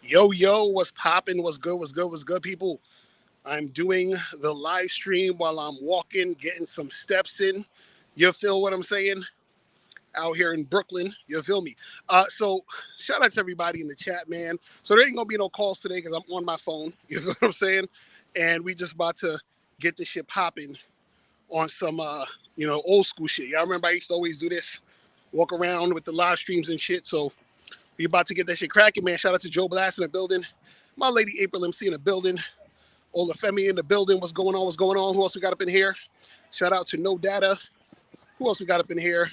Yo, yo, what's popping? What's good? What's good? What's good, people? I'm doing the live stream while I'm walking, getting some steps in. You feel what I'm saying? Out here in Brooklyn, you feel me? So shout out to everybody in the chat, man. So there ain't gonna be no calls today because I'm on my phone. You feel what I'm saying? And we just about to get this shit popping on some, old school shit. Y'all remember I used to always do this, walk around with the live streams and shit. So we about to get that shit cracking, man. Shout out to Joe Blast in the building. My lady April MC in the building. Olafemi in the building. What's going on? What's going on? Who else we got up in here? Shout out to No Data. Who else we got up in here?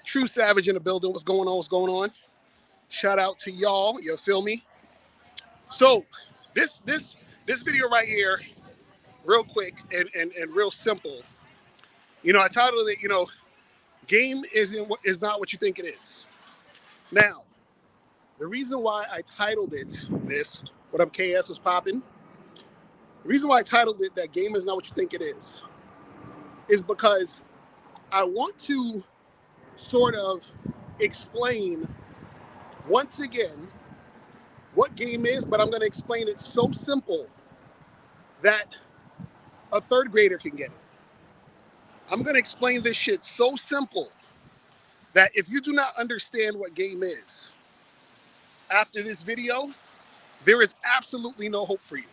True Savage in the building. What's going on? What's going on? Shout out to y'all. You feel me? So this video right here, real quick and real simple. I titled it, game is not what you think it is. Now, the reason why I titled it this, what up KS was popping. The reason why I titled it that game is not what you think it is because I want to sort of explain once again what game is, but I'm going to explain it so simple that a third grader can get it. I'm going to explain this shit so simple that if you do not understand what game is, after this video, there is absolutely no hope for you.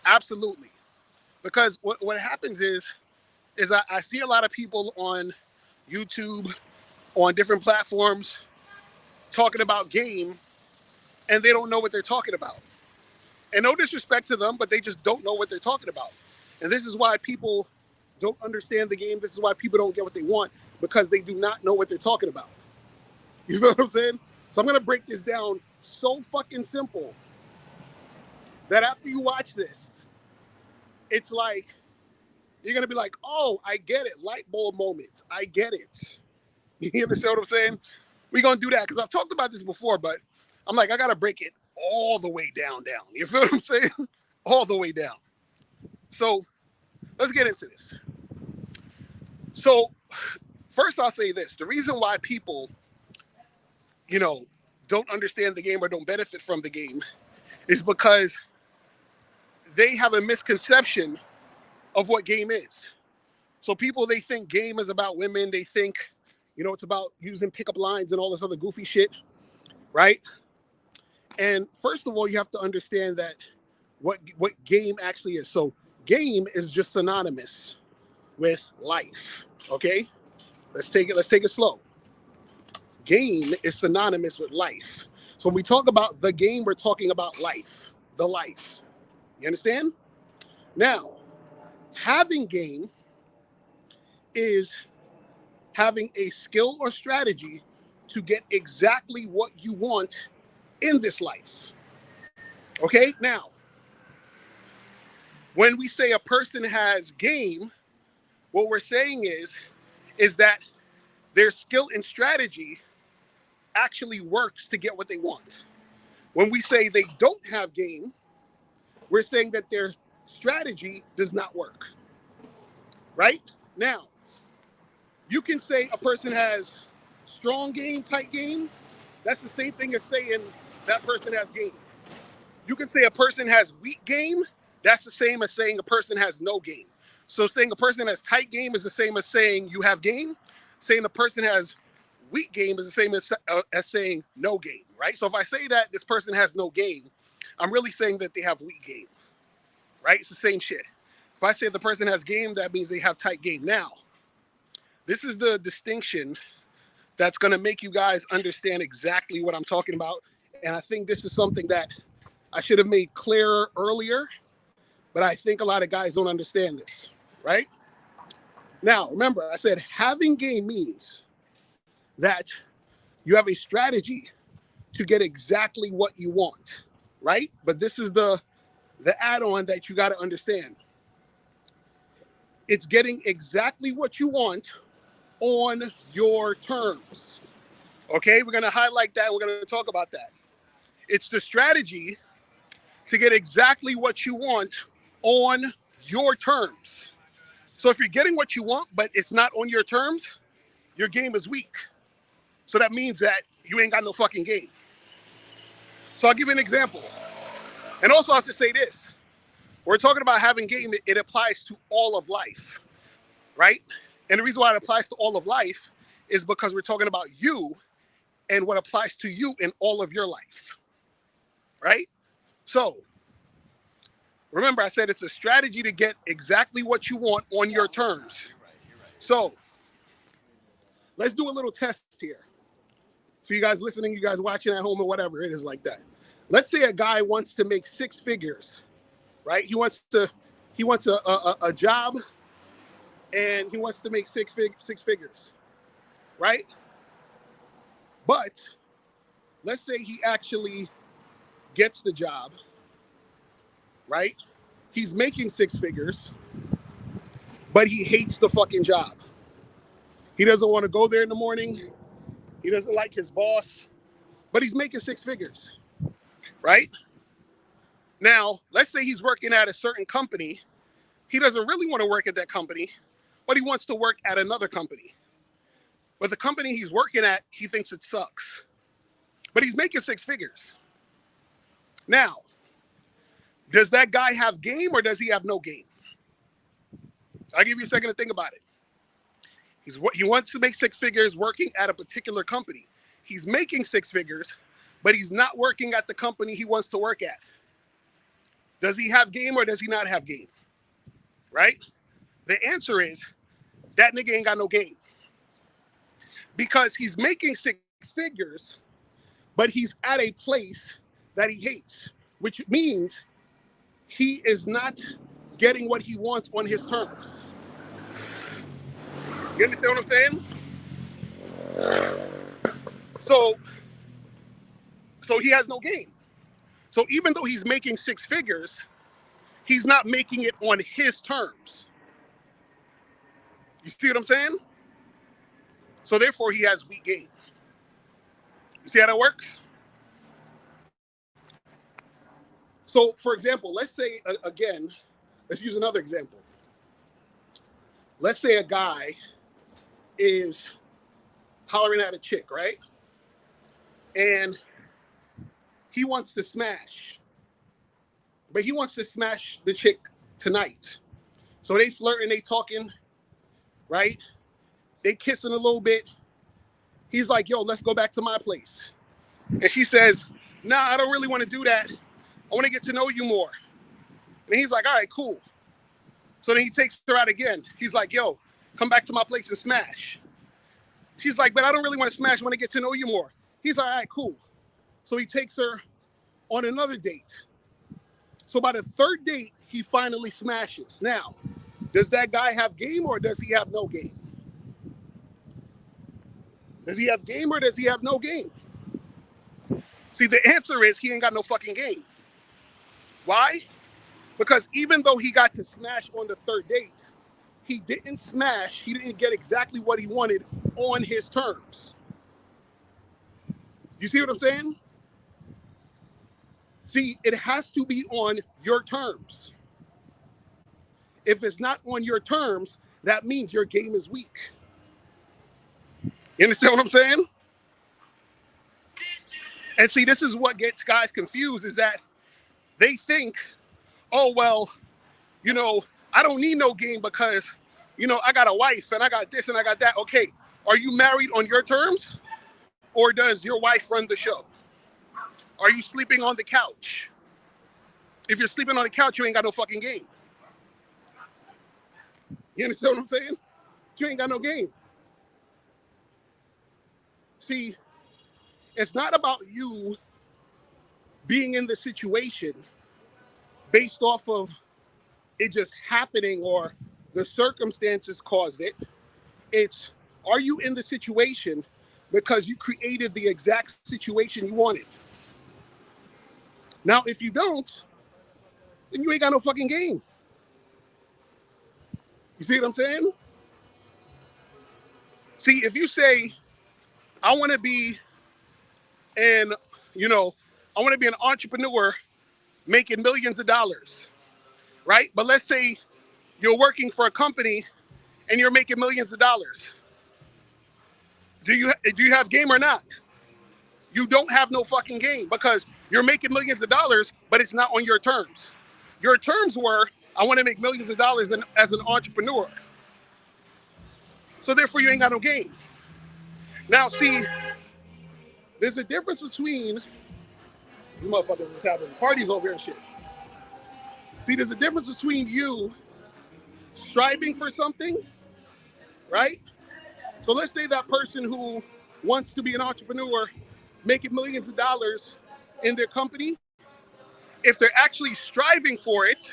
Absolutely. Because what happens is I see a lot of people on YouTube, on different platforms, talking about game, and they don't know what they're talking about. And no disrespect to them, but they just don't know what they're talking about. And this is why people don't understand the game. This is why people don't get what they want, because they do not know what they're talking about. You know what I'm saying? So I'm going to break this down so fucking simple that after you watch this, it's like, you're going to be like, oh, I get it. Light bulb moment. I get it. You understand what I'm saying? We're going to do that because I've talked about this before, but I'm like, I got to break it all the way down. You feel what I'm saying? All the way down. So let's get into this. So first I'll say this. The reason why people, don't understand the game or don't benefit from the game is because they have a misconception of what game is. So people, they think game is about women. They think, it's about using pickup lines and all this other goofy shit, right? And first of all, you have to understand that what game actually is. So game is just synonymous with life, okay? Let's take it slow. Game is synonymous with life. So when we talk about the game, we're talking about life, the life. You understand? Now, having game is having a skill or strategy to get exactly what you want in this life. Okay? Now, when we say a person has game, what we're saying is that their skill and strategy actually works to get what they want. When we say they don't have game, we're saying that their strategy does not work. Right? Now, you can say a person has strong game, tight game. That's the same thing as saying that person has game. You can say a person has weak game. That's the same as saying a person has no game. So saying a person has tight game is the same as saying you have game. Saying a person has weak game is the same as saying no game, right? So if I say that this person has no game, I'm really saying that they have weak game, right? It's the same shit. If I say the person has game, that means they have tight game. Now, this is the distinction that's going to make you guys understand exactly what I'm talking about. And I think this is something that I should have made clearer earlier, but I think a lot of guys don't understand this, right? Now, remember, I said having game means that you have a strategy to get exactly what you want, right? But this is the add-on that you got to understand. It's getting exactly what you want on your terms. Okay, we're going to highlight that. We're going to talk about that. It's the strategy to get exactly what you want on your terms. So if you're getting what you want, but it's not on your terms, your game is weak. So that means that you ain't got no fucking game. So I'll give you an example. And also I'll just say this. We're talking about having game, it applies to all of life, right? And the reason why it applies to all of life is because we're talking about you and what applies to you in all of your life, right? So remember, I said it's a strategy to get exactly what you want on your terms. So let's do a little test here. For you guys listening, you guys watching at home or whatever, it is like that. Let's say a guy wants to make six figures, right? He wants a job and he wants to make six figures, right? But let's say he actually gets the job, right? He's making six figures, but he hates the fucking job. He doesn't want to go there in the morning. He doesn't like his boss, but he's making six figures, right? Now, let's say he's working at a certain company. He doesn't really want to work at that company, but he wants to work at another company. But the company he's working at, he thinks it sucks. But he's making six figures. Now, does that guy have game or does he have no game? I'll give you a second to think about it. He wants to make six figures working at a particular company. He's making six figures, but he's not working at the company he wants to work at. Does he have game or does he not have game? Right? The answer is that nigga ain't got no game. Because he's making six figures, but he's at a place that he hates, which means he is not getting what he wants on his terms. You understand what I'm saying? So he has no game. So even though he's making six figures, he's not making it on his terms. You see what I'm saying? So therefore, he has weak game. You see how that works? So, for example, let's say, again, let's use another example. Let's say a guy is hollering at a chick, right? And he wants to smash. But he wants to smash the chick tonight. So they flirting, they talking, right? They kissing a little bit. He's like, yo, let's go back to my place. And she says, nah, I don't really want to do that. I want to get to know you more. And he's like, all right, cool. So then he takes her out again. He's like, yo, come back to my place and smash. She's like, but I don't really want to smash. I want to get to know you more. He's like, all right, cool. So he takes her on another date. So by the third date, he finally smashes. Now, does that guy have game or does he have no game? Does he have game or does he have no game? See, the answer is he ain't got no fucking game. Why? Because even though he got to smash on the third date, he didn't smash. He didn't get exactly what he wanted on his terms. You see what I'm saying? See, it has to be on your terms. If it's not on your terms, that means your game is weak. You understand what I'm saying? And see, this is what gets guys confused is that they think, oh, well, you know, I don't need no game because, you know, I got a wife and I got this and I got that. Okay, are you married on your terms? Or does your wife run the show? Are you sleeping on the couch? If you're sleeping on the couch, you ain't got no fucking game. You understand what I'm saying? You ain't got no game. See, it's not about you being in the situation based off of it just happening or the circumstances caused it. It's, are you in the situation because you created the exact situation you wanted? Now, if you don't, then you ain't got no fucking game. You see what I'm saying? See, if you say, I want to be I want to be an entrepreneur making millions of dollars, right? But let's say you're working for a company and you're making millions of dollars. Do you have game or not? you don't have no fucking game because you're making millions of dollars, but it's not on your terms. Your terms were, I want to make millions of dollars as an entrepreneur. So therefore, you ain't got no game. Now, see, there's a difference between these motherfuckers that's having parties over here and shit. See, there's a difference between you striving for something, right? So let's say that person who wants to be an entrepreneur, making millions of dollars in their company, if they're actually striving for it,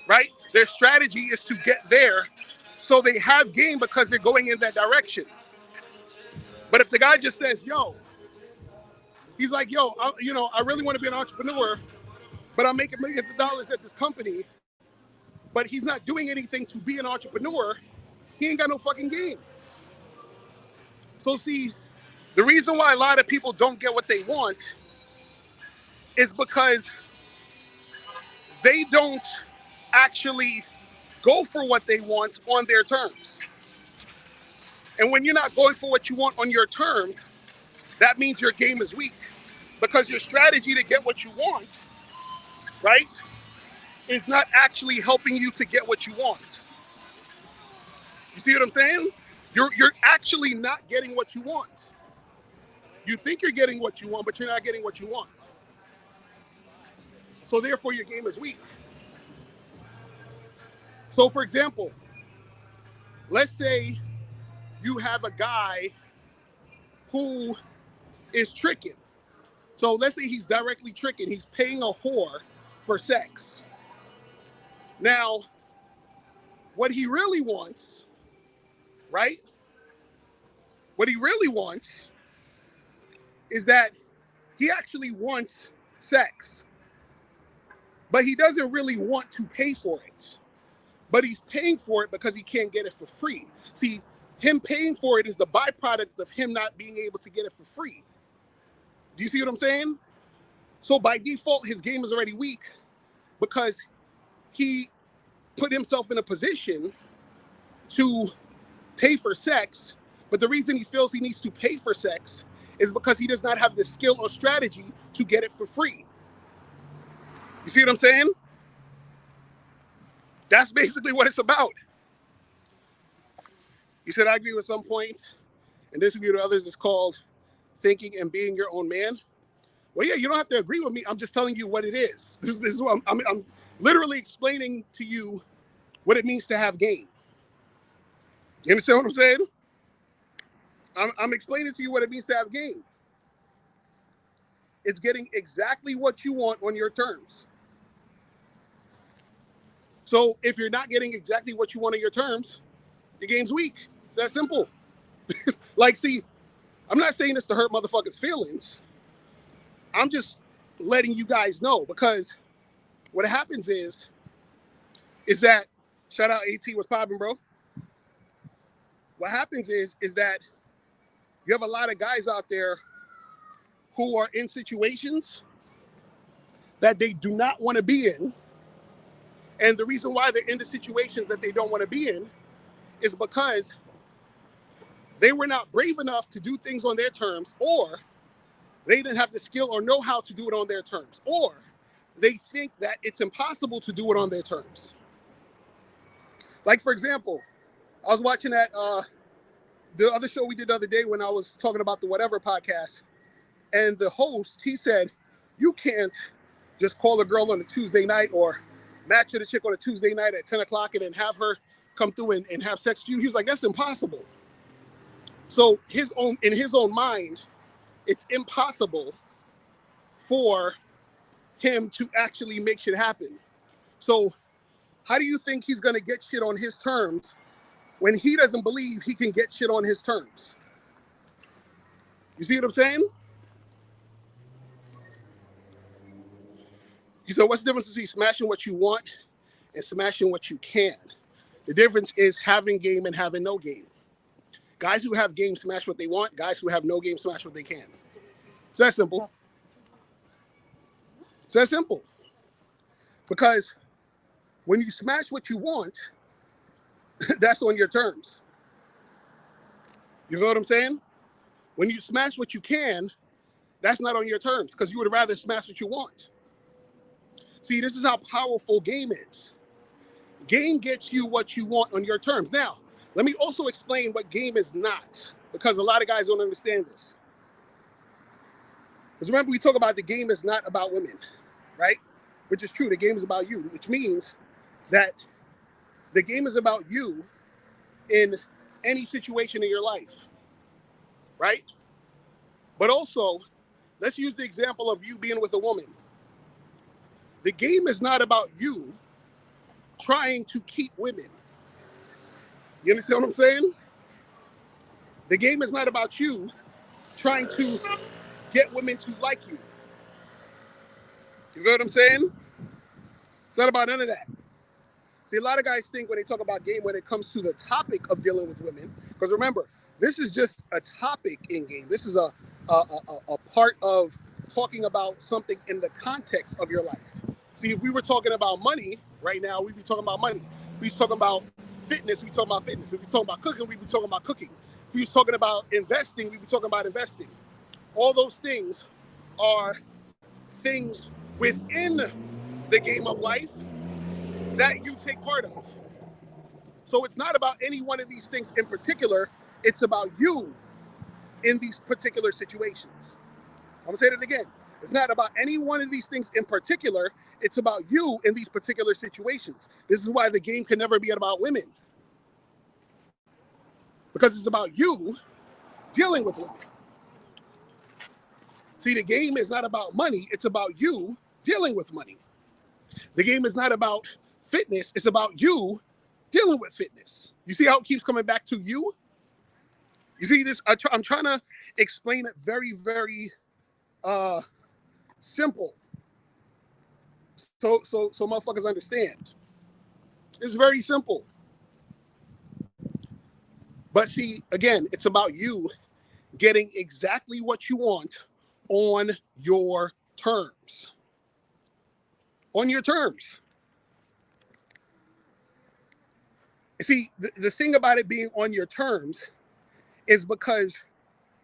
right? Their strategy is to get there, so they have game because they're going in that direction. But if the guy just says, yo, he's like, yo, I really want to be an entrepreneur, but I'm making millions of dollars at this company, but he's not doing anything to be an entrepreneur, he ain't got no fucking game. So see, the reason why a lot of people don't get what they want is because they don't actually go for what they want on their terms. And when you're not going for what you want on your terms, that means your game is weak. Because your strategy to get what you want, right, is not actually helping you to get what you want. You see what I'm saying? You're actually not getting what you want. You think you're getting what you want, but you're not getting what you want. So therefore, your game is weak. So for example, let's say you have a guy who is tricking. So let's say he's directly tricking. He's paying a whore for sex. Now, what he really wants, right? What he really wants is that he actually wants sex, but he doesn't really want to pay for it. But he's paying for it because he can't get it for free. See, him paying for it is the byproduct of him not being able to get it for free. Do you see what I'm saying? So by default, his game is already weak because he put himself in a position to pay for sex, but the reason he feels he needs to pay for sex is because he does not have the skill or strategy to get it for free. You see what I'm saying? That's basically what it's about. You said, I agree with some points, and disagree with others. Is called thinking and being your own man. Well, yeah, you don't have to agree with me. I'm just telling you what it is. This is what I'm literally explaining to you what it means to have game. You understand what I'm saying? I'm explaining to you what it means to have game. It's getting exactly what you want on your terms. So if you're not getting exactly what you want on your terms, your game's weak. It's that simple. Like, see, I'm not saying this to hurt motherfuckers' feelings. I'm just letting you guys know, because what happens is that, shout out AT, what's popping, bro? What happens is that you have a lot of guys out there who are in situations that they do not want to be in. And the reason why they're in the situations that they don't want to be in is because they were not brave enough to do things on their terms, or they didn't have the skill or know how to do it on their terms, or they think that it's impossible to do it on their terms. Like, for example, I was watching that the other show we did the other day when I was talking about the Whatever podcast, and the host, he said, you can't just call a girl on a Tuesday night or match with a chick on a Tuesday night at 10 o'clock and then have her come through and have sex with you. He was like, that's impossible. So in his own mind, it's impossible for him to actually make shit happen. So how do you think he's going to get shit on his terms when he doesn't believe he can get shit on his terms? You see what I'm saying? So what's the difference between smashing what you want and smashing what you can? The difference is having game and having no game. Guys who have game smash what they want. Guys who have no game smash what they can. It's that simple. It's that simple. Because when you smash what you want, that's on your terms. You know what I'm saying? When you smash what you can, That's not on your terms because you would rather smash what you want. See, this is how powerful game is. Game gets you what you want on your terms. Now, let me also explain what game is not, because a lot of guys don't understand this. Because remember, we talk about the game is not about women, right? Which is true. The game is about you, which means that the game is about you in any situation in your life, right? But also, let's use the example of you being with a woman. The game is not about you trying to keep women. You understand what I'm saying? The game is not about you trying to get women to like you. You know what I'm saying? It's not about none of that. See, a lot of guys think when they talk about game, when it comes to the topic of dealing with women, because remember, this is just a topic in game. This is a part of talking about something in the context of your life. See, if we were talking about money right now, we'd be talking about money. If we were talking about fitness, we'd be talking about fitness. If we were talking about cooking, we'd be talking about cooking. If we were talking about investing, we'd be talking about investing. All those things are things within the game of life that you take part of. So it's not about any one of these things in particular. It's about you in these particular situations. I'm gonna say that again. It's not about any one of these things in particular. It's about you in these particular situations. This is why the game can never be about women. Because it's about you dealing with women. See, the game is not about money. It's about you dealing with money. The game is not about fitness. It's about you dealing with fitness. You see how it keeps coming back to you? You see this? I'm trying to explain it very, very simple. So motherfuckers understand. It's very simple. But see, again, it's about you getting exactly what you want on your terms. On your terms. See, the thing about it being on your terms is because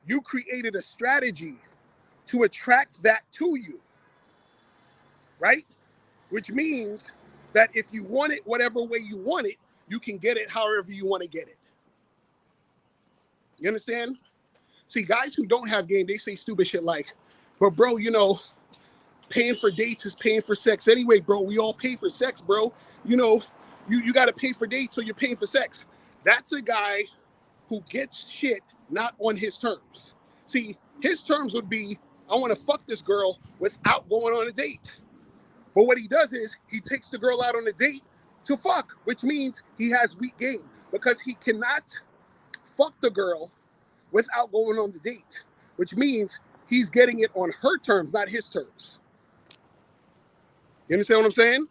you created a strategy to attract that to you, right? Which means that if you want it whatever way you want it, you can get it however you want to get it. You understand? See, guys who don't have game, they say stupid shit like, but bro, you know, paying for dates is paying for sex anyway, bro. We all pay for sex, bro. You know, you got to pay for dates, so you're paying for sex. That's a guy who gets shit not on his terms. See, his terms would be, I want to fuck this girl without going on a date. But what he does is he takes the girl out on a date to fuck, which means he has weak game because he cannot fuck the girl without going on the date, which means he's getting it on her terms, not his terms. You understand what I'm saying?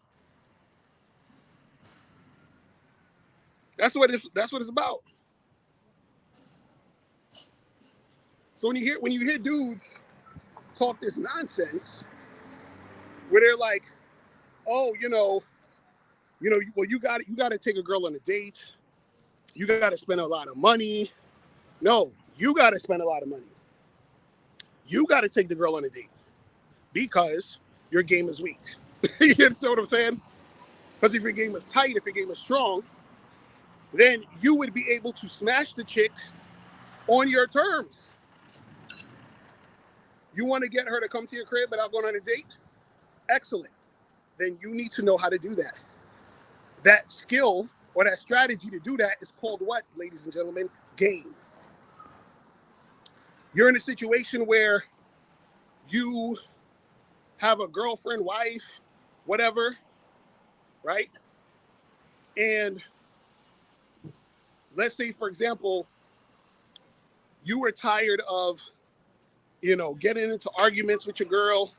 That's what it's about. So when you hear dudes talk this nonsense, where they're like, "Oh, well, you got to take a girl on a date. You got to spend a lot of money." No, you got to spend a lot of money. You got to take the girl on a date because your game is weak. You understand what I'm saying? Because if your game is tight, if your game is strong, then you would be able to smash the chick on your terms. You want to get her to come to your crib without going on a date? Excellent. Then you need to know how to do that. That skill or that strategy to do that is called what, ladies and gentlemen? Game. You're in a situation where you have a girlfriend, wife, whatever, right? And let's say, for example, you were tired of, getting into arguments with your girl.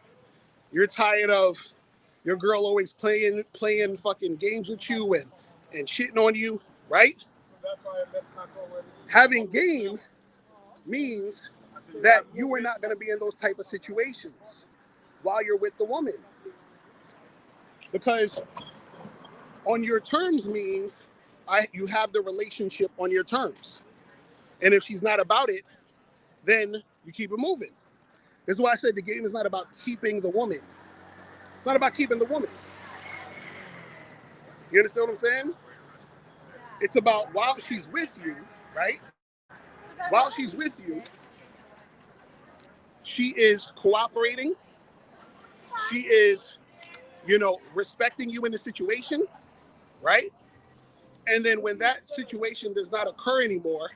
You're tired of your girl always playing fucking games with you and shitting on you, right? Having game means that you are not going to be in those type of situations while you're with the woman. Because on your terms means you have the relationship on your terms. And if she's not about it, then you keep it moving. This is why I said the game is not about keeping the woman. It's not about keeping the woman. You understand what I'm saying? It's about while she's with you, right? While she's with you, she is cooperating. She is, respecting you in the situation, right? And then when that situation does not occur anymore,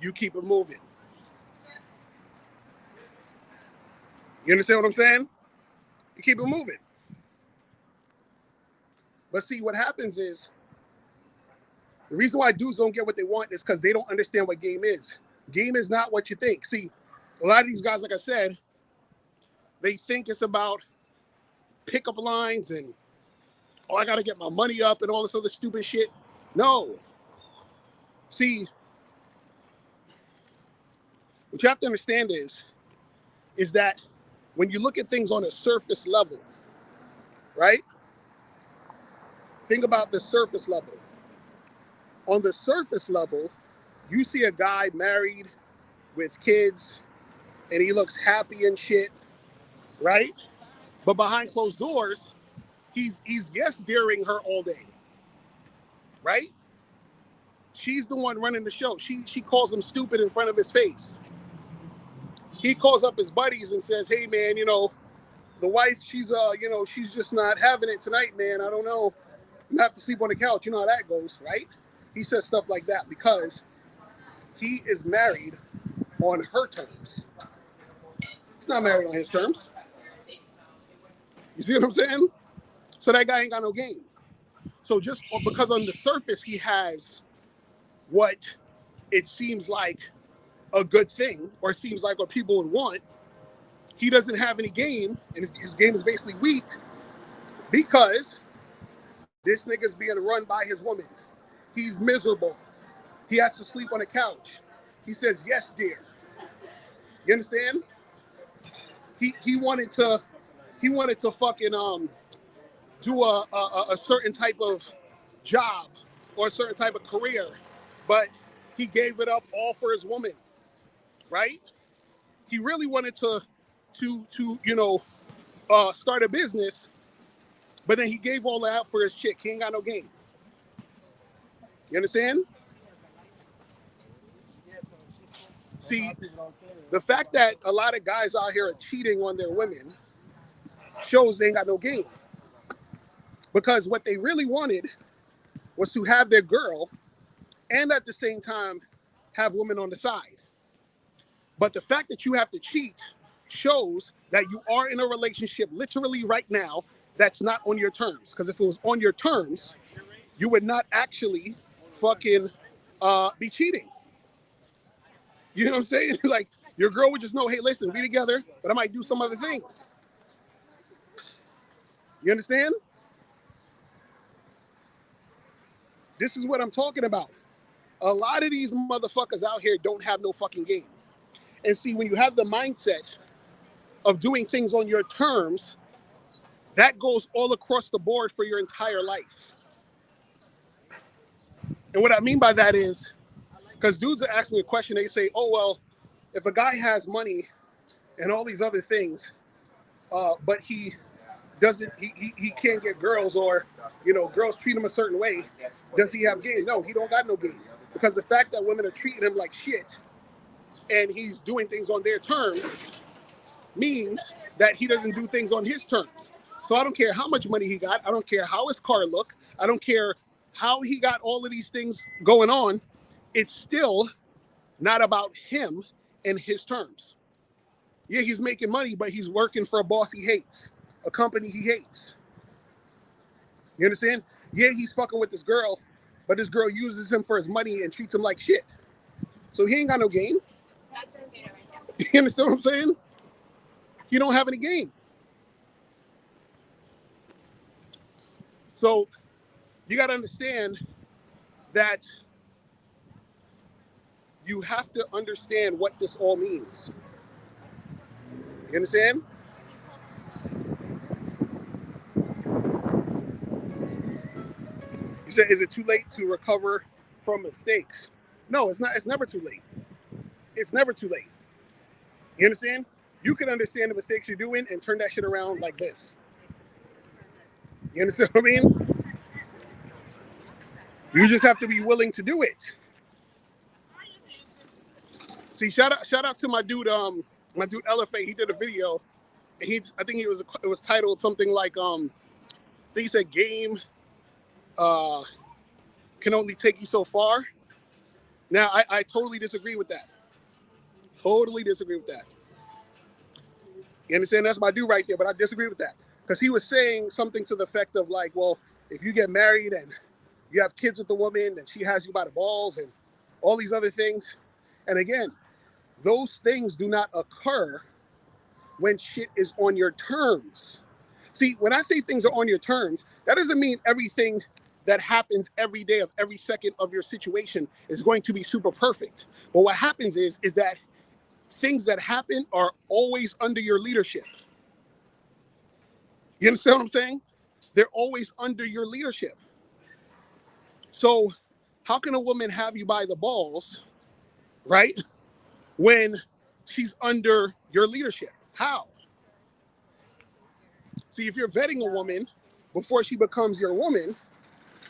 you keep it moving. You understand what I'm saying? You keep it moving. But see, what happens is, the reason why dudes don't get what they want is because they don't understand what game is. Game is not what you think. See, a lot of these guys, like I said, they think it's about pickup lines and, oh, I got to get my money up and all this other stupid shit. No. See, what you have to understand is that when you look at things on a surface level, right? Think about the surface level. On the surface level, you see a guy married with kids and he looks happy and shit, right? But behind closed doors, he's yes daring her all day, right? She's the one running the show. She calls him stupid in front of his face. He calls up his buddies and says, "Hey man, the wife, she's just not having it tonight, man. I don't know. I'm gonna have to sleep on the couch." You know how that goes, right? He says stuff like that because he is married on her terms. He's not married on his terms. You see what I'm saying? So that guy ain't got no game. So just because on the surface he has what it seems like a good thing, or it seems like what people would want, he doesn't have any game, and his game is basically weak because this nigga's being run by his woman. He's miserable. He has to sleep on a couch. He says, "Yes, dear." You understand? He wanted to fucking do a certain type of job or a certain type of career, but he gave it up all for his woman, right? He really wanted to start a business, but then he gave all that for his chick. He ain't got no game. You understand? See, the fact that a lot of guys out here are cheating on their women shows they ain't got no game. Because what they really wanted was to have their girl and at the same time have women on the side. But the fact that you have to cheat shows that you are in a relationship literally right now that's not on your terms. Because if it was on your terms, you would not actually fucking be cheating. You know what I'm saying? Like, your girl would just know, hey, listen, we together, but I might do some other things. You understand? This is what I'm talking about. A lot of these motherfuckers out here don't have no fucking game. And see, when you have the mindset of doing things on your terms, that goes all across the board for your entire life. And what I mean by that is, because dudes are asking me a question, they say, oh, well, if a guy has money and all these other things, but he doesn't, he can't get girls, or, girls treat him a certain way, does he have game? No, he don't got no game. Because the fact that women are treating him like shit and he's doing things on their terms means that he doesn't do things on his terms. So I don't care how much money he got. I don't care how his car look. I don't care how he got all of these things going on. It's still not about him and his terms. Yeah, he's making money, but he's working for a boss he hates, a company he hates. You understand? Yeah, he's fucking with this girl, but this girl uses him for his money and treats him like shit. So he ain't got no game. You understand what I'm saying? You don't have any game. So you got to understand that you have to understand what this all means. You understand? You said, is it too late to recover from mistakes? No, it's not. It's never too late. It's never too late. You understand? you can understand the mistakes you're doing and turn that shit around like this. You understand what I mean? You just have to be willing to do it. See, shout out to my dude LFA. He did a video, and I think it was titled something like I think he said game can only take you so far. Now I totally disagree with that. Totally disagree with that. You understand? That's my dude right there, but I disagree with that. Because he was saying something to the effect of like, well, if you get married and you have kids with the woman and she has you by the balls and all these other things. And again, those things do not occur when shit is on your terms. See, when I say things are on your terms, that doesn't mean everything that happens every day of every second of your situation is going to be super perfect. But what happens is that things that happen are always under your leadership. You understand what I'm saying? They're always under your leadership. So how can a woman have you by the balls, right, when she's under your leadership? How? See, if you're vetting a woman before she becomes your woman,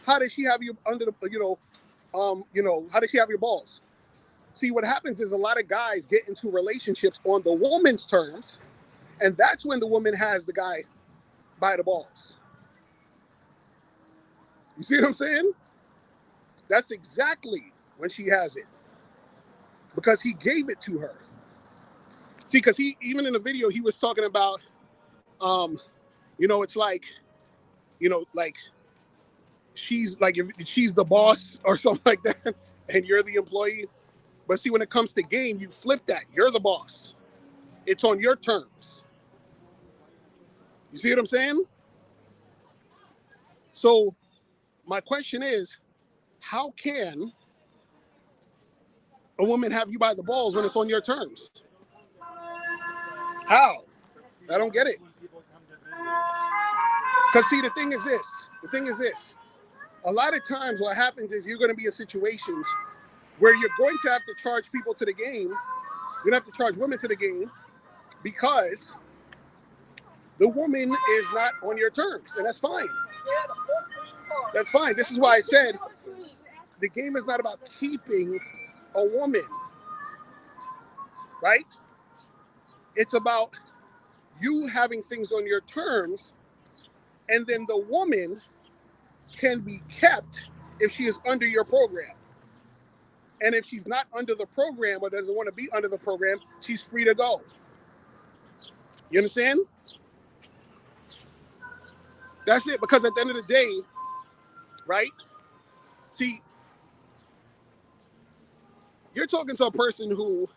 how does she have you under the, how does she have your balls? See, what happens is a lot of guys get into relationships on the woman's terms, and that's when the woman has the guy by the balls. You see what I'm saying? That's exactly when she has it. Because he gave it to her. See, because he, even in the video, he was talking about, it's like, like she's like, if she's the boss or something like that, and you're the employee. But see, when it comes to game, you flip that. You're the boss. It's on your terms. You see what I'm saying? So my question is, how can a woman have you by the balls when it's on your terms? How? I don't get it. Because see, the thing is this. A lot of times what happens is you're going to be in situations where you're going to have to charge people to the game. You're going to have to charge women to the game because the woman is not on your terms. And that's fine. That's fine. This is why I said the game is not about keeping a woman, right? It's about you having things on your terms, and then the woman can be kept if she is under your program. And if she's not under the program or doesn't want to be under the program, she's free to go. You understand? That's it. Because at the end of the day, right? See, you're talking to a person who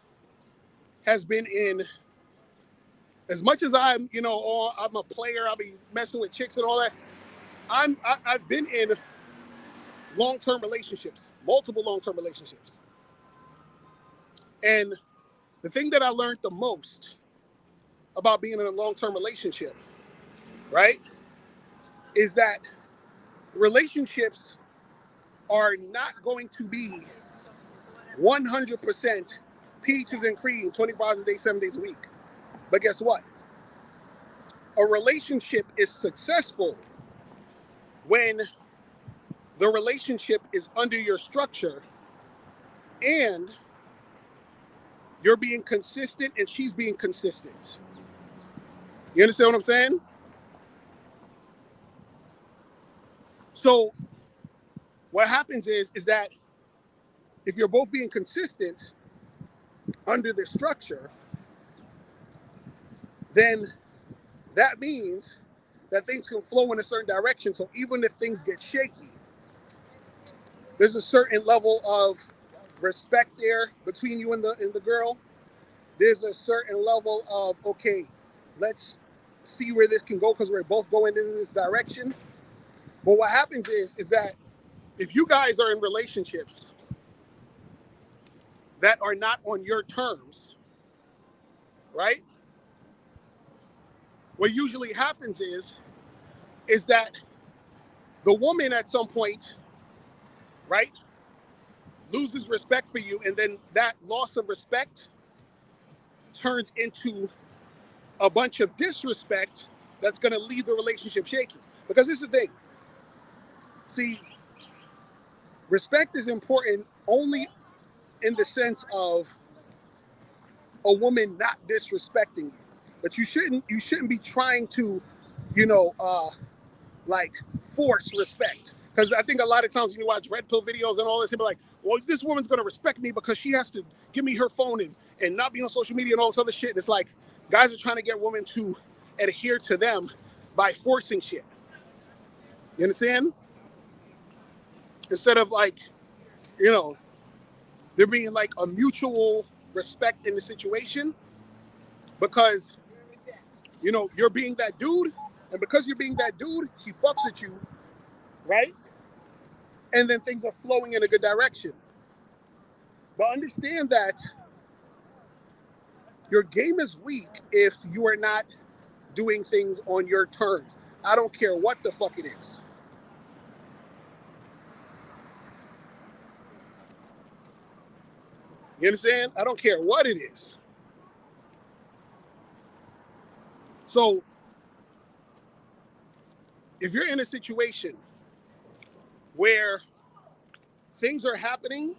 has been in, as much as I'm, I'm a player, I'll be messing with chicks and all that. I've been in long-term relationships, multiple long-term relationships. And the thing that I learned the most about being in a long-term relationship, right, is that relationships are not going to be 100% peaches and cream 24 hours a day, 7 days a week. But guess what? A relationship is successful when the relationship is under your structure and you're being consistent and she's being consistent. You understand what I'm saying? So what happens is that if you're both being consistent under the structure, then that means that things can flow in a certain direction. So even if things get shaky, there's a certain level of respect there between you and the girl. There's a certain level of, okay, let's see where this can go because we're both going in this direction. But what happens is that if you guys are in relationships that are not on your terms, right? What usually happens is that the woman at some point, right, loses respect for you, and then that loss of respect turns into a bunch of disrespect that's going to leave the relationship shaky. Because this is the thing. See, respect is important only in the sense of a woman not disrespecting you. But you shouldn't be trying to, you know, like force respect. Because I think a lot of times when you watch red pill videos and all this, people are like, well, this woman's gonna respect me because she has to give me her phone and not be on social media and all this other shit. And it's like guys are trying to get women to adhere to them by forcing shit. You understand? Instead of like, you know, there being like a mutual respect in the situation because, you know, you're being that dude, and because you're being that dude, he fucks with you, right? And then things are flowing in a good direction. But understand that your game is weak if you are not doing things on your terms. I don't care what the fuck it is. You understand? I don't care what it is. So, if you're in a situation where things are happening,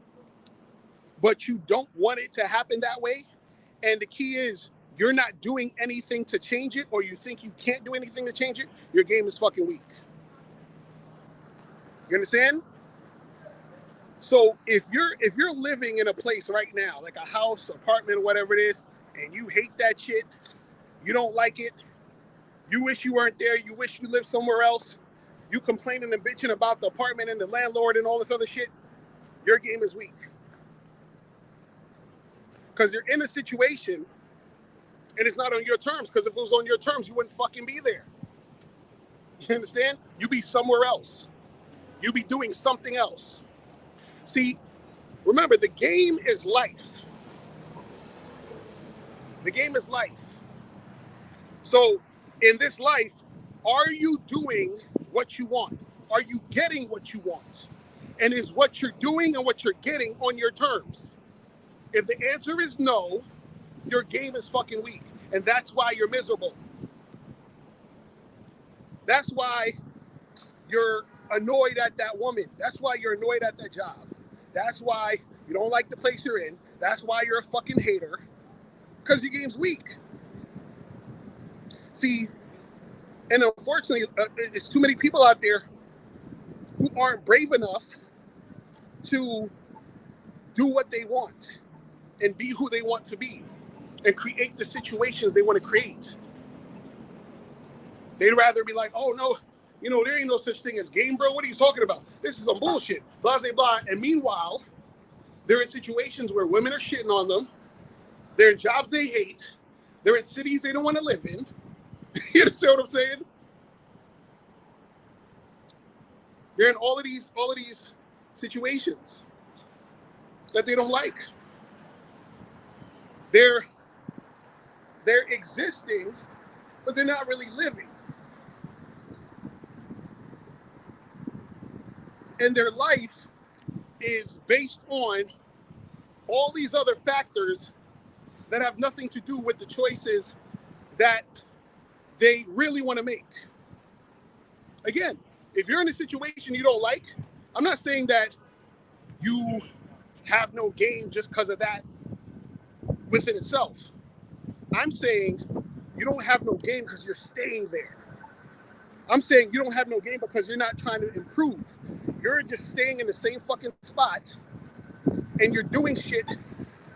but you don't want it to happen that way, and the key is you're not doing anything to change it, or you think you can't do anything to change it, your game is fucking weak. You understand? So if you're living in a place right now, like a house, apartment, or whatever it is, and you hate that shit, you don't like it, you wish you weren't there, you wish you lived somewhere else, you complaining and bitching about the apartment and the landlord and all this other shit, your game is weak. Because you're in a situation and it's not on your terms, because if it was on your terms, you wouldn't fucking be there. You understand? You'd be somewhere else. You'd be doing something else. See, remember, the game is life. The game is life. So in this life, are you doing what you want? Are you getting what you want? And is what you're doing and what you're getting on your terms? If the answer is no, your game is fucking weak. And that's why you're miserable. That's why you're annoyed at that woman. That's why you're annoyed at that job. That's why you don't like the place you're in. That's why you're a fucking hater. Because your game's weak. See, and unfortunately, there's too many people out there who aren't brave enough to do what they want and be who they want to be and create the situations they want to create. They'd rather be like, oh, no, you know, there ain't no such thing as game, bro. What are you talking about? This is some bullshit, blah, blah, blah. And meanwhile, they're in situations where women are shitting on them. They're in jobs they hate. They're in cities they don't want to live in. You understand what I'm saying? They're in all of these situations that they don't like. They're existing, but they're not really living. And their life is based on all these other factors that have nothing to do with the choices that they really want to make. Again, if you're in a situation you don't like, I'm not saying that you have no game just because of that within itself. I'm saying you don't have no game because you're staying there. I'm saying you don't have no game because you're not trying to improve. You're just staying in the same fucking spot and you're doing shit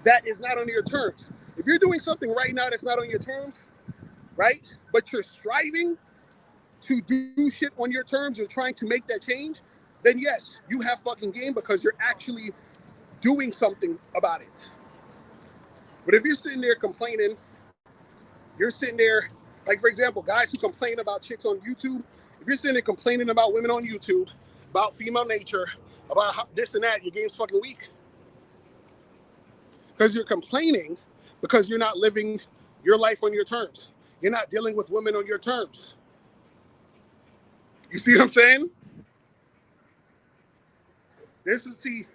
that is not on your terms. If you're doing something right now that's not on your terms, right, but you're striving to do shit on your terms, you're trying to make that change, then yes, you have fucking game because you're actually doing something about it. But if you're sitting there complaining, you're sitting there, like for example, guys who complain about chicks on YouTube, if you're sitting there complaining about women on YouTube, about female nature, about how this and that, your game's fucking weak. Because you're complaining because you're not living your life on your terms. You're not dealing with women on your terms. You see what I'm saying? See,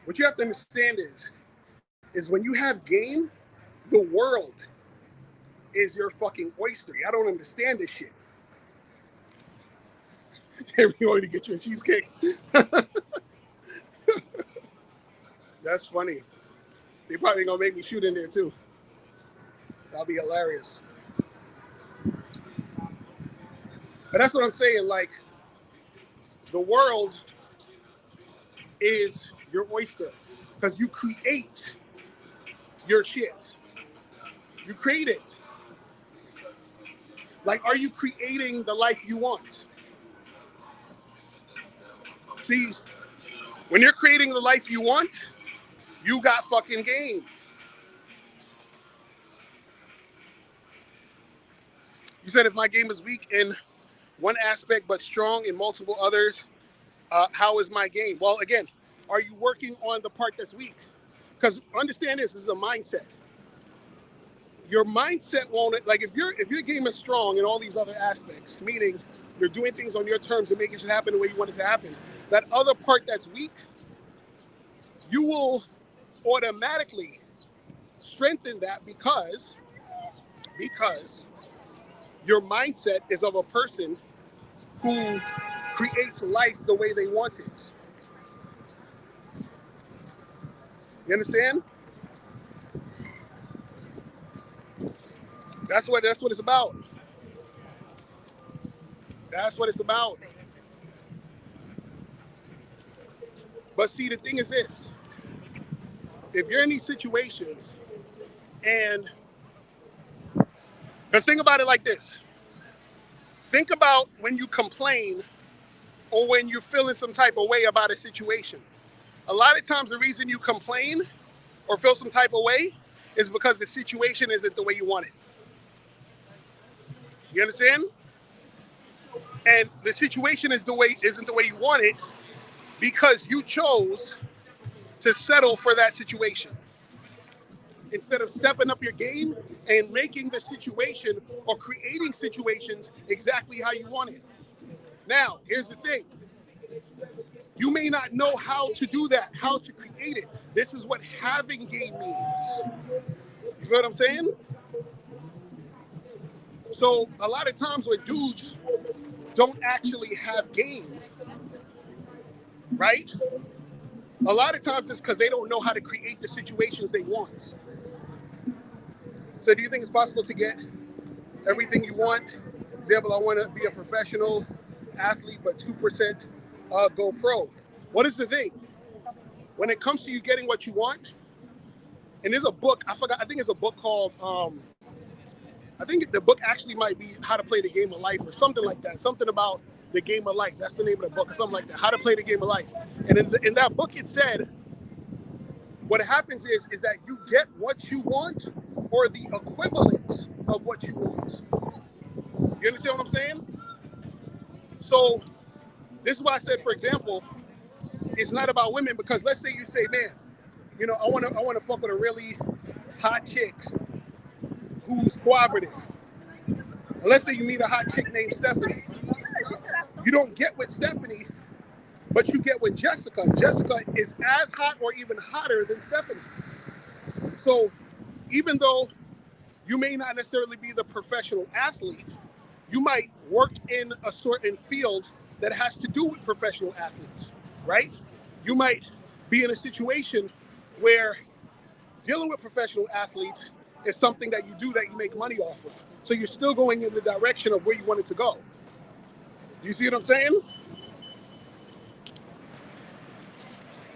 what you have to understand is when you have game, the world is your fucking oyster. I don't understand this shit. Everyone to get you a cheesecake. That's funny. They probably gonna make me shoot in there too. That'll be hilarious. But that's what I'm saying. Like, the world is your oyster because you create your shit. You create it. Like, are you creating the life you want? See, when you're creating the life you want, you got fucking game. You said if my game is weak in one aspect but strong in multiple others, how is my game? Well, again, are you working on the part that's weak? Because understand this is a mindset. Your mindset won't, like, if your game is strong in all these other aspects, meaning you're doing things on your terms and making it happen the way you want it to happen, that other part that's weak, you will automatically strengthen that because your mindset is of a person who creates life the way they want it. You understand? That's what it's about. That's what it's about. But see, the thing is this. If you're in these situations and, because think about it like this. Think about when you complain or when you're feeling some type of way about a situation. A lot of times the reason you complain or feel some type of way is because the situation isn't the way you want it. You understand? And the situation isn't the way you want it because you chose to settle for that situation instead of stepping up your game and making the situation or creating situations exactly how you want it. Now, here's the thing. You may not know how to do that, how to create it. This is what having game means. You feel what I'm saying? So a lot of times when dudes don't actually have game, right? A lot of times it's because they don't know how to create the situations they want. So do you think it's possible to get everything you want? For example, I want to be a professional athlete, but 2% go pro. What is the thing? When it comes to you getting what you want, and there's a book, I think it's a book called, I think the book actually might be How to Play the Game of Life or something like that. Something about the game of life. That's the name of the book or something like that. How to Play the Game of Life. And in that book, it said, what happens is that you get what you want or the equivalent of what you want. You understand what I'm saying? So this is why I said, for example, it's not about women because let's say you say, man, you know, I want to fuck with a really hot chick who's cooperative. And let's say you meet a hot chick named Stephanie. You don't get with Stephanie, but you get with Jessica. Jessica is as hot or even hotter than Stephanie. So even though you may not necessarily be the professional athlete, you might work in a certain field that has to do with professional athletes, right? You might be in a situation where dealing with professional athletes is something that you do that you make money off of. So you're still going in the direction of where you want it to go. Do you see what I'm saying?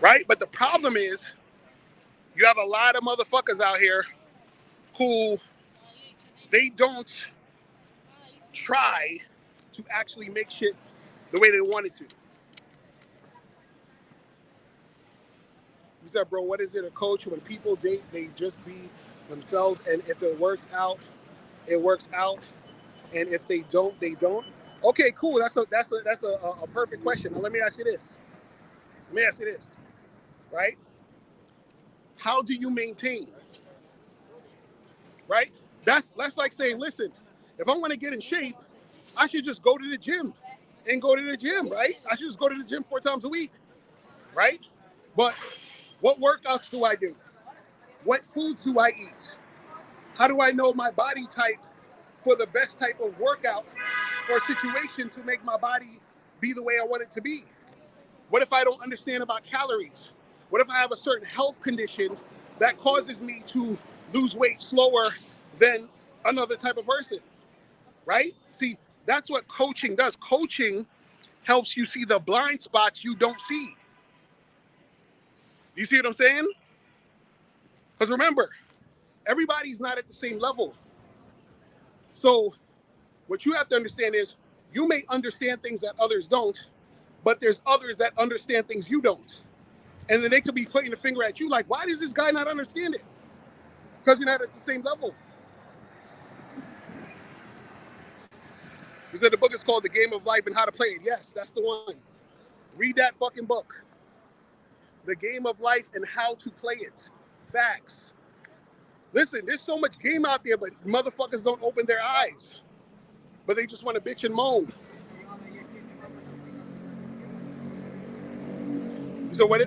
Right? But the problem is you have a lot of motherfuckers out here who they don't try to actually make shit the way they want it to. You said, bro, what is it, a coach? When people date, they just be themselves, and if it works out, it works out, and if they don't, they don't. Okay, cool. That's a perfect question. Now let me ask you this. Right? How do you maintain? Right? That's like saying, listen, if I want to get in shape, I should just go to the gym and go to the gym, right? I should just go to the gym 4 times a week, right? But what workouts do I do? What foods do I eat? How do I know my body type for the best type of workout or situation to make my body be the way I want it to be? What if I don't understand about calories? What if I have a certain health condition that causes me to lose weight slower than another type of person, right? See, that's what coaching does. Coaching helps you see the blind spots you don't see. You see what I'm saying? Because remember, everybody's not at the same level. So what you have to understand is you may understand things that others don't, but there's others that understand things you don't. And then they could be pointing the finger at you like, why does this guy not understand it? Because you're not at the same level. You said the book is called The Game of Life and How to Play It. Yes, that's the one. Read that fucking book. The Game of Life and How to Play It. Facts. Listen, there's so much game out there, but motherfuckers don't open their eyes. But they just want to bitch and moan. So what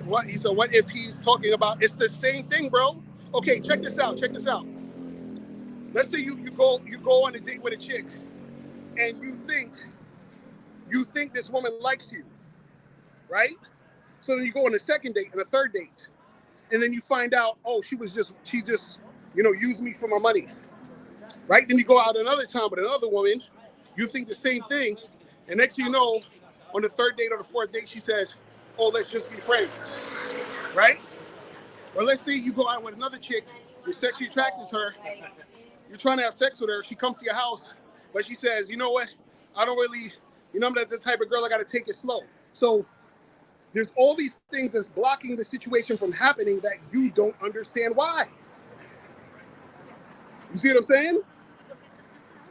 if he's talking about, it's the same thing, bro. Okay, check this out. Let's say you go on a date with a chick and you think this woman likes you, right? So then you go on a second date and a third date. And then you find out, oh, she just, used me for my money, right? Then you go out another time with another woman, you think the same thing. And next thing you know, on the third date or the fourth date, she says, oh, let's just be friends, right? Or let's say you go out with another chick, you're sexually attracted to her, you're trying to have sex with her, she comes to your house, but she says, you know what, I don't really, I'm not the type of girl, I gotta take it slow. So there's all these things that's blocking the situation from happening that you don't understand why. You see what I'm saying?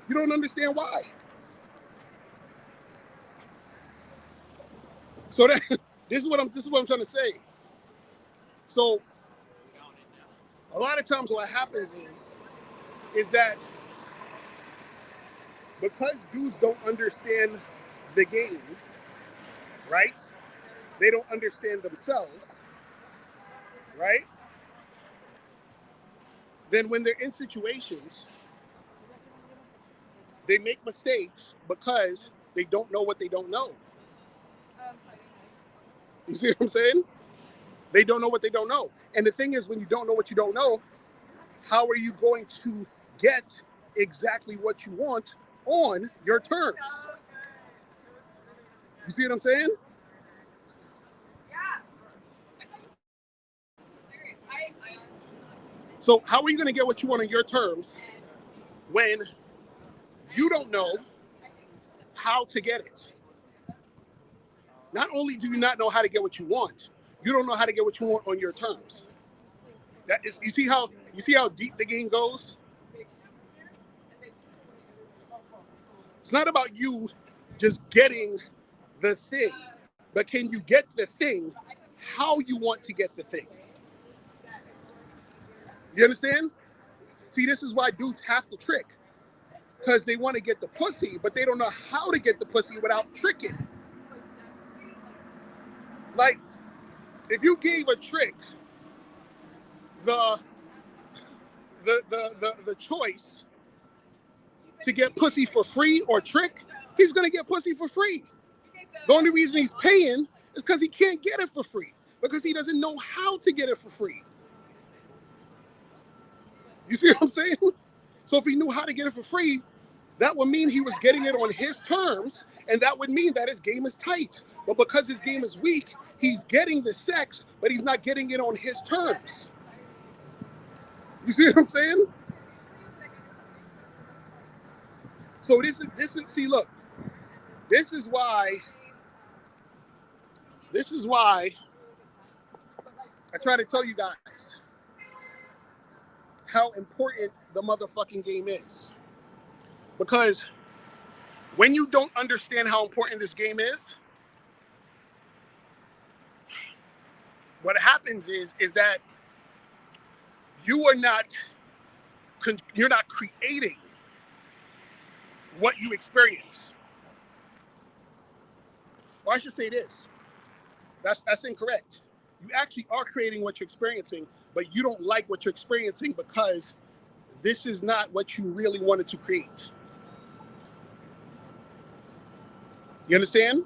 You don't understand why. So this is what I'm trying to say. So a lot of times what happens is that because dudes don't understand the game, right? They don't understand themselves, right? Then when they're in situations, they make mistakes because they don't know what they don't know. You see what I'm saying? They don't know what they don't know. And the thing is, when you don't know what you don't know, how are you going to get exactly what you want on your terms? You see what I'm saying? So how are you going to get what you want on your terms when you don't know how to get it? Not only do you not know how to get what you want, you don't know how to get what you want on your terms. That is, you see how deep the game goes? It's not about you just getting the thing, but can you get the thing how you want to get the thing? You understand? See, this is why dudes have to trick. Because they want to get the pussy, but they don't know how to get the pussy without tricking. Like, if you gave a trick the choice to get pussy for free or trick, he's gonna get pussy for free. The only reason he's paying is because he can't get it for free, because he doesn't know how to get it for free. You see what I'm saying? So if he knew how to get it for free, that would mean he was getting it on his terms, and that would mean that his game is tight. But because his game is weak, he's getting the sex, but he's not getting it on his terms. You see what I'm saying? So this is see, look, this is why I try to tell you guys how important the motherfucking game is. Because when you don't understand how important this game is, what happens is that you're not creating what you experience. Or I should say this. That's incorrect. You actually are creating what you're experiencing, but you don't like what you're experiencing because this is not what you really wanted to create. You understand?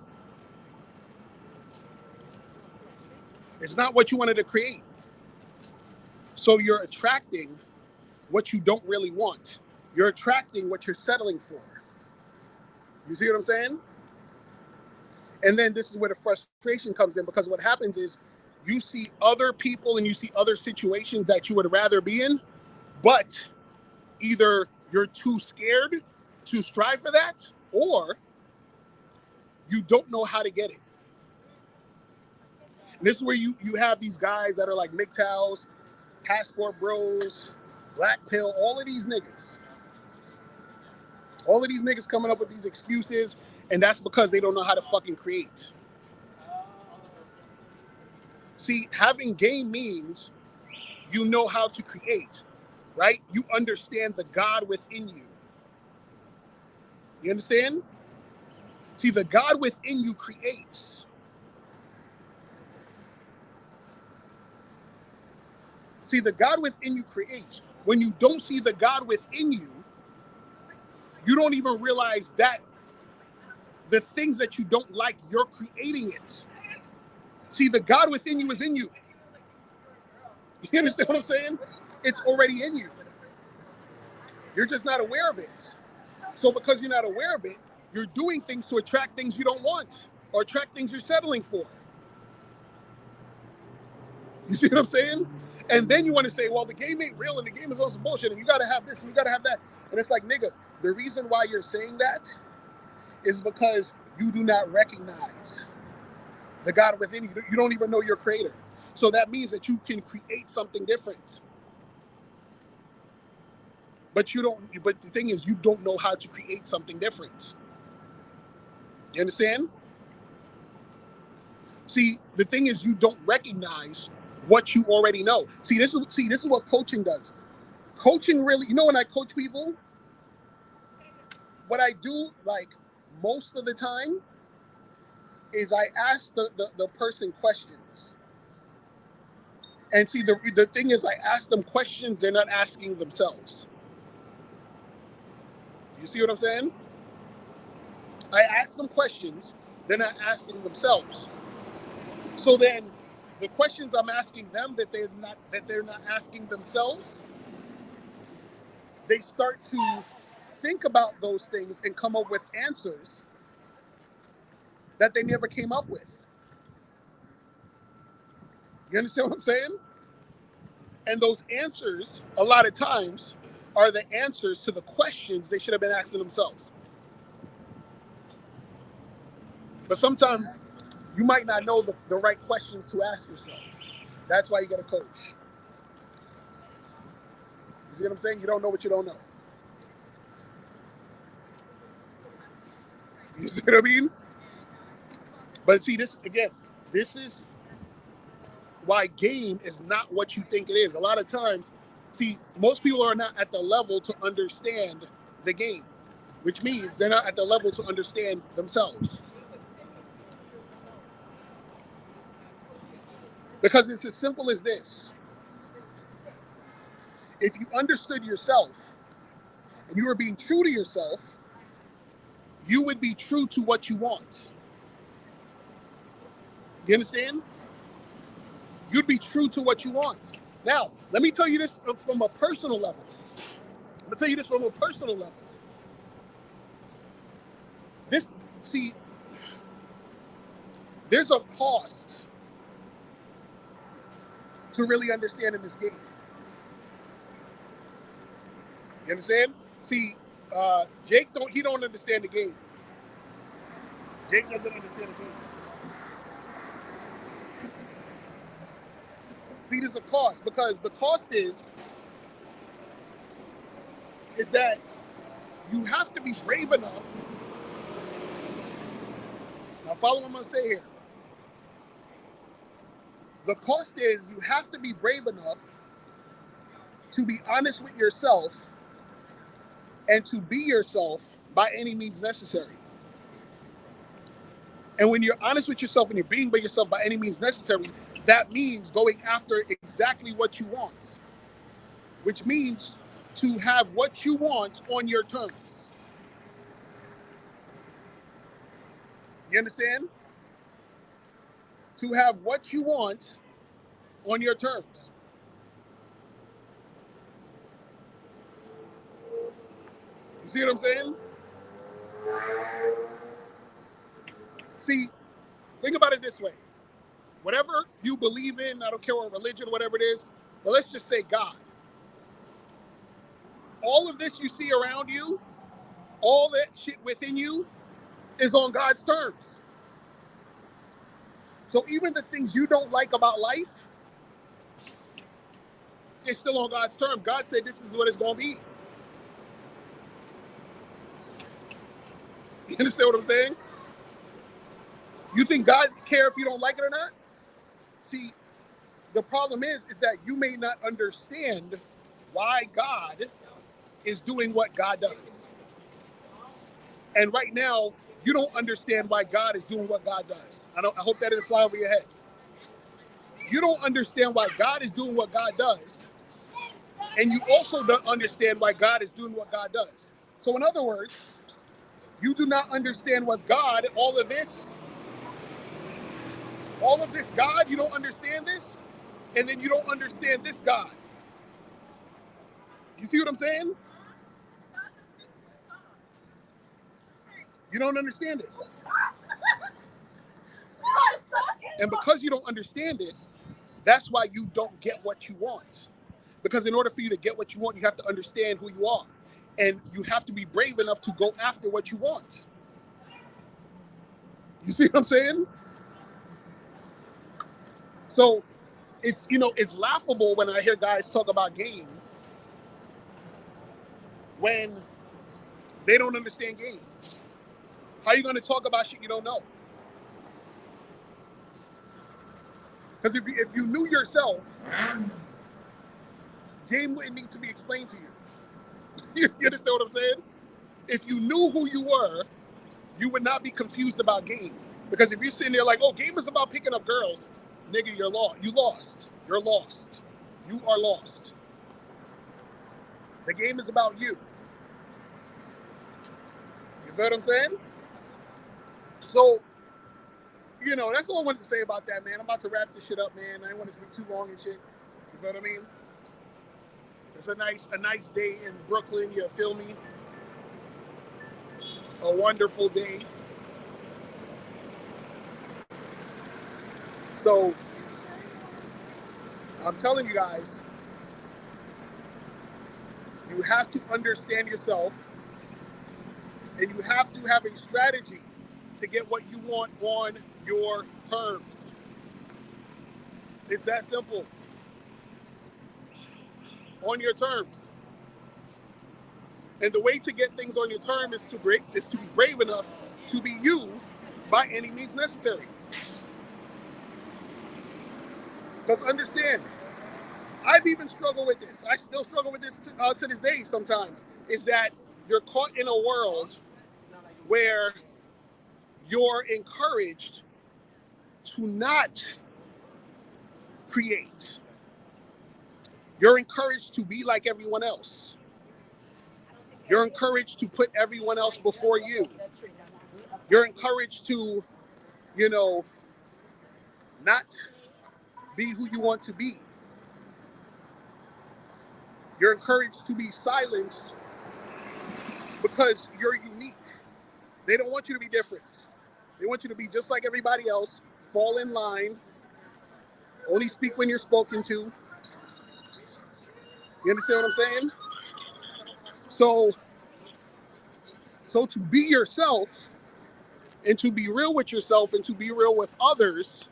It's not what you wanted to create. So you're attracting what you don't really want. You're attracting what you're settling for. You see what I'm saying? And then this is where the frustration comes in, because what happens is you see other people and you see other situations that you would rather be in, but either you're too scared to strive for that, or you don't know how to get it. And this is where you have these guys that are like MGTOWs, Passport Bros, Black Pill, all of these niggas. All of these niggas coming up with these excuses, and that's because they don't know how to fucking create. See, having game means you know how to create, right? You understand the God within you. You understand? See, the God within you creates. See, the God within you creates. When you don't see the God within you, you don't even realize that the things that you don't like, you're creating it. See, the God within you is in you. You understand what I'm saying? It's already in you. You're just not aware of it. So because you're not aware of it, you're doing things to attract things you don't want, or attract things you're settling for. You see what I'm saying? And then you want to say, well, the game ain't real and the game is also bullshit and you got to have this and you got to have that. And it's like, nigga, the reason why you're saying that is because you do not recognize the God within you. You don't even know your creator. So that means that you can create something different. But you don't, but the thing is, you don't know how to create something different. You understand? See, the thing is, you don't recognize what you already know. See, this is what coaching does. Coaching really, when I coach people, what I do, like, most of the time is I ask the person questions. And see, the thing is, I ask them questions they're not asking themselves. You see what I'm saying? I ask them questions they're not asking themselves. So then the questions I'm asking them that they're not asking themselves, they start to think about those things and come up with answers that they never came up with. You understand what I'm saying? And those answers, a lot of times, are the answers to the questions they should have been asking themselves. But sometimes you might not know the right questions to ask yourself. That's why you got to coach. You see what I'm saying? You don't know what you don't know. You see what I mean? But see, this is why game is not what you think it is. A lot of times, see, most people are not at the level to understand the game, which means they're not at the level to understand themselves. Because it's as simple as this. If you understood yourself and you were being true to yourself, you would be true to what you want. You understand? You'd be true to what you want. Now, let me tell you this from a personal level. There's a cost to really understanding this game. You understand? See, Jake don't understand the game. Jake doesn't understand the game. See, there's a cost, because the cost is that you have to be brave enough. Now follow what I'm going to say here. The cost is you have to be brave enough to be honest with yourself and to be yourself by any means necessary. And when you're honest with yourself and you're being by yourself by any means necessary, that means going after exactly what you want, which means to have what you want on your terms. You understand? To have what you want on your terms. You see what I'm saying? See, think about it this way. Whatever you believe in, I don't care what religion, whatever it is, but let's just say God. All of this you see around you, all that shit within you is on God's terms. So even the things you don't like about life, it's still on God's terms. God said this is what it's going to be. You understand what I'm saying? You think God care if you don't like it or not? See, the problem is that you may not understand why God is doing what God does. And right now, you don't understand why God is doing what God does. I hope that didn't fly over your head. You don't understand why God is doing what God does. And you also don't understand why God is doing what God does. So in other words, you do not understand what God, all of this God, you don't understand this. And then you don't understand this God. You see what I'm saying? You don't understand it. And because you don't understand it, that's why you don't get what you want. Because in order for you to get what you want, you have to understand who you are. And you have to be brave enough to go after what you want. You see what I'm saying? So it's, it's laughable when I hear guys talk about game when they don't understand game. How are you going to talk about shit you don't know? Because if you knew yourself, game wouldn't need to be explained to you. You understand what I'm saying? If you knew who you were, you would not be confused about game. Because if you're sitting there like, oh, game is about picking up girls, nigga, you're lost. You lost. You're lost. You are lost. The game is about you. You feel what I'm saying? So, that's all I wanted to say about that, man. I'm about to wrap this shit up, man. I didn't want it to be too long and shit. You feel what I mean? It's a nice day in Brooklyn, you feel me? A wonderful day. So, I'm telling you guys, you have to understand yourself and you have to have a strategy to get what you want on your terms. It's that simple. On your terms. And the way to get things on your terms is to be brave enough to be you by any means necessary. Because understand, I've even struggled with this. I still struggle with this to this day sometimes, is that you're caught in a world where you're encouraged to not create. You're encouraged to be like everyone else. You're encouraged to put everyone else before you. You're encouraged to, not be who you want to be. You're encouraged to be silenced because you're unique. They don't want you to be different. They want you to be just like everybody else, fall in line, only speak when you're spoken to. You understand what I'm saying? So to be yourself and to be real with yourself and to be real with others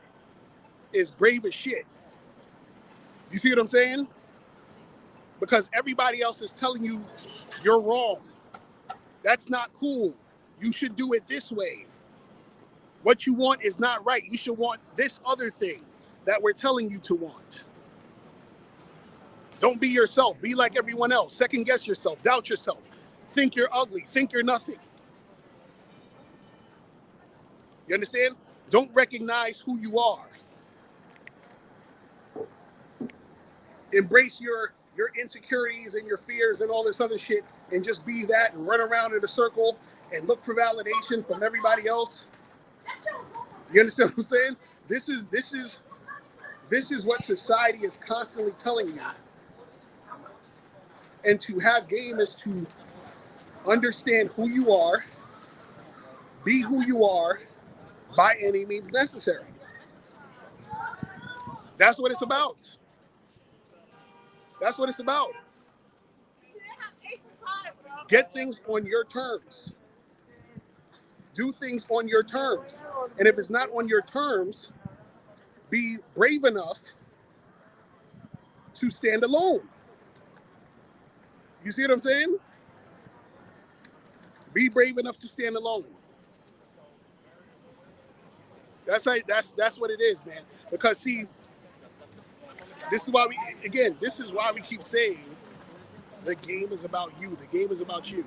is brave as shit. You see what I'm saying? Because everybody else is telling you you're wrong. That's not cool. You should do it this way. What you want is not right. You should want this other thing that we're telling you to want. Don't be yourself. Be like everyone else. Second guess yourself. Doubt yourself. Think you're ugly. Think you're nothing. You understand? Don't recognize who you are. Embrace your your insecurities and your fears and all this other shit and just be that and run around in a circle and look for validation from everybody else. You understand what I'm saying? This is what society is constantly telling you. And to have game is to understand who you are, be who you are by any means necessary. That's what it's about. That's what it's about. Get things on your terms. Do things on your terms. And if it's not on your terms, be brave enough to stand alone. You see what I'm saying? Be brave enough to stand alone. That's what it is, man. Because see, this is why we keep saying the game is about you. The game is about you.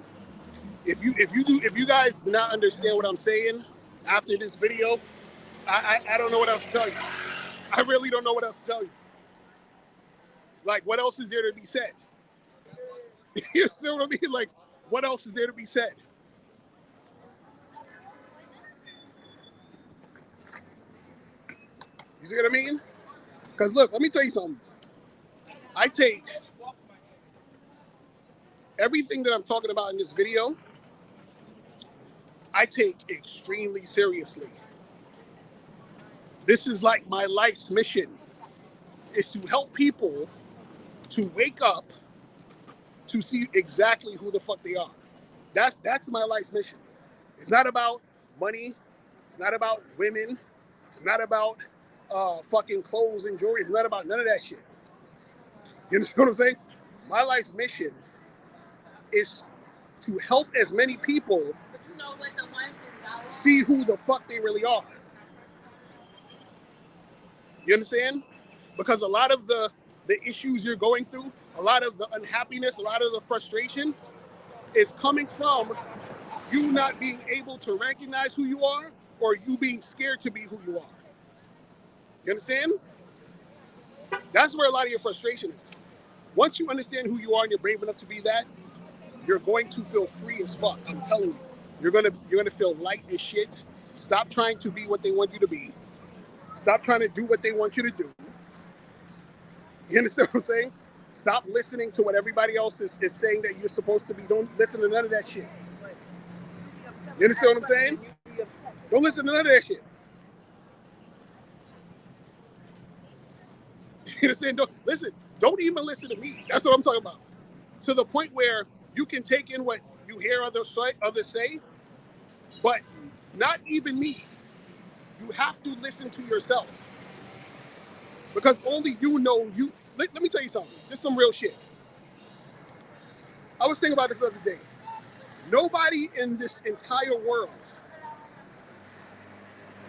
If you guys do not understand what I'm saying after this video, I don't know what else to tell you. I really don't know what else to tell you. Like, what else is there to be said? You see what I mean? Like, what else is there to be said? You see what I mean? Because look, let me tell you something. I take everything that I'm talking about in this video, I take extremely seriously. This is like my life's mission, is to help people to wake up to see exactly who the fuck they are. That's my life's mission. It's not about money. It's not about women. It's not about fucking clothes and jewelry. It's not about none of that shit. You understand what I'm saying? My life's mission is to help as many people see who the fuck they really are. You understand? Because a lot of the issues you're going through, a lot of the unhappiness, a lot of the frustration is coming from you not being able to recognize who you are or you being scared to be who you are. You understand? That's where a lot of your frustration is. Once you understand who you are and you're brave enough to be that, you're going to feel free as fuck. I'm telling you. You're gonna feel light as shit. Stop trying to be what they want you to be. Stop trying to do what they want you to do. You understand what I'm saying? Stop listening to what everybody else is saying that you're supposed to be. Don't listen to none of that shit. You understand what I'm saying? Don't listen to none of that shit. You understand? Don't even listen to me. That's what I'm talking about. To the point where you can take in what you hear others say, but not even me. You have to listen to yourself. Because only you know you. Let me tell you something. This is some real shit. I was thinking about this the other day. Nobody in this entire world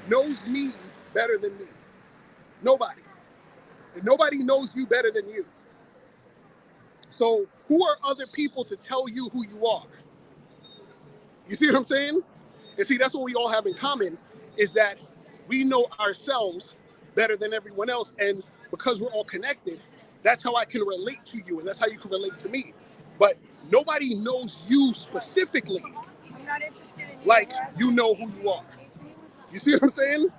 knows me better than me. Nobody. And nobody knows you better than you. So who are other people to tell you who you are? You see what I'm saying? And see, that's what we all have in common, is that we know ourselves better than everyone else. And because we're all connected, that's how I can relate to you, and that's how you can relate to me. But nobody knows you specifically. I'm not interested in you like you know who you are. You see what I'm saying?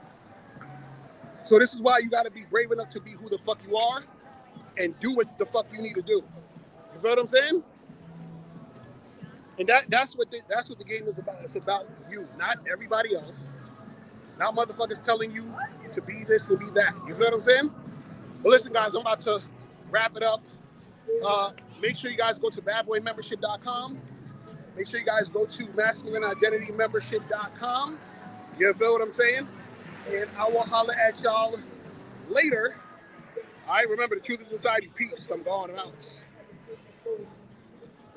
So this is why you got to be brave enough to be who the fuck you are and do what the fuck you need to do. You feel what I'm saying? And that's what the game is about. It's about you, not everybody else. Not motherfuckers telling you to be this and be that. You feel what I'm saying? But listen, guys, I'm about to wrap it up. Make sure you guys go to badboymembership.com. Make sure you guys go to masculineidentitymembership.com. You feel what I'm saying? And I will holler at y'all later. All right, remember, the truth is inside you. Peace. I'm going out.